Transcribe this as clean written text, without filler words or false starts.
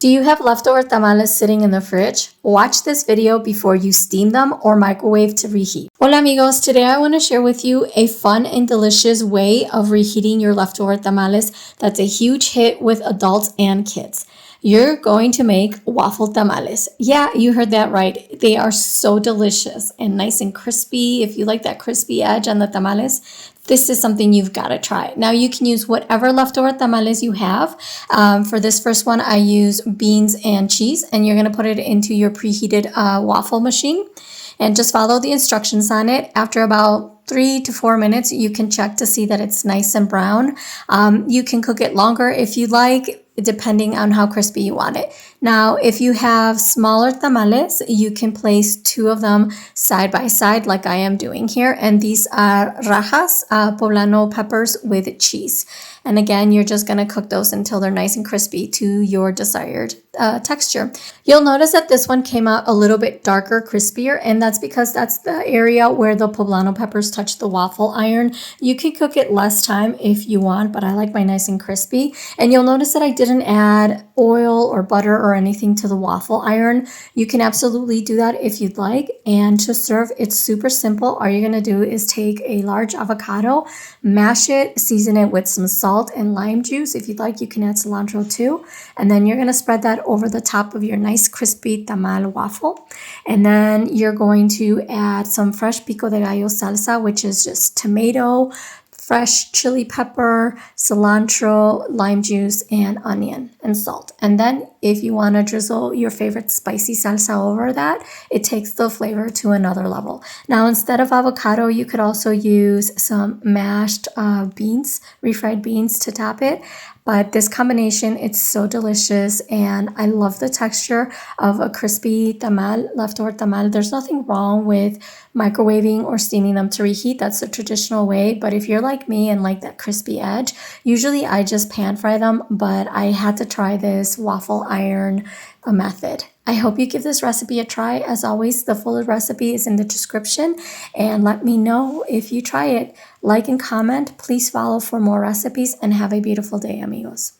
Do you have leftover tamales sitting in the fridge? Watch this video before you steam them or microwave to reheat. Hola amigos, today I want to share with you a fun and delicious way of reheating your leftover tamales that's a huge hit with adults and kids. You're going to make waffle tamales. Yeah, you heard that right. They are so delicious and nice and crispy. If you like that crispy edge on the tamales, this is something you've got to try. Now you can use whatever leftover tamales you have. For this first one, I use beans and cheese, and you're going to put it into your preheated waffle machine and just follow the instructions on it. After about 3 to 4 minutes, you can check to see that it's nice and brown. You can cook it longer if you like, depending on how crispy you want it. Now, if you have smaller tamales, you can place 2 of them side by side like I am doing here. And these are rajas, poblano peppers with cheese. And again, you're just going to cook those until they're nice and crispy to your desired texture. You'll notice that this one came out a little bit darker, crispier, and that's because that's the area where the poblano peppers touch the waffle iron. You can cook it less time if you want, but I like mine nice and crispy. And you'll notice that I didn't add oil or butter or anything to the waffle iron. You can absolutely do that if you'd like. And to serve, it's super simple. All you're going to do is take a large avocado, mash it, season it with some salt and lime juice. If you'd like, you can add cilantro too. And then you're going to spread that over the top of your nice crispy tamal waffle. And then you're going to add some fresh Pico de Gallo salsa, which is just tomato, fresh chili pepper, cilantro, lime juice, and onion and salt. And then if you want to drizzle your favorite spicy salsa over that, it takes the flavor to another level. Now, instead of avocado, you could also use some mashed beans, refried beans to top it. But this combination, it's so delicious, and I love the texture of a crispy tamal, leftover tamal. There's nothing wrong with microwaving or steaming them to reheat. That's the traditional way. But if you're like me and like that crispy edge, usually I just pan fry them, but I had to try this waffle iron method. I hope you give this recipe a try. As always, the full recipe is in the description, and let me know if you try it. Like and comment. Please follow for more recipes, and have a beautiful day, amigos.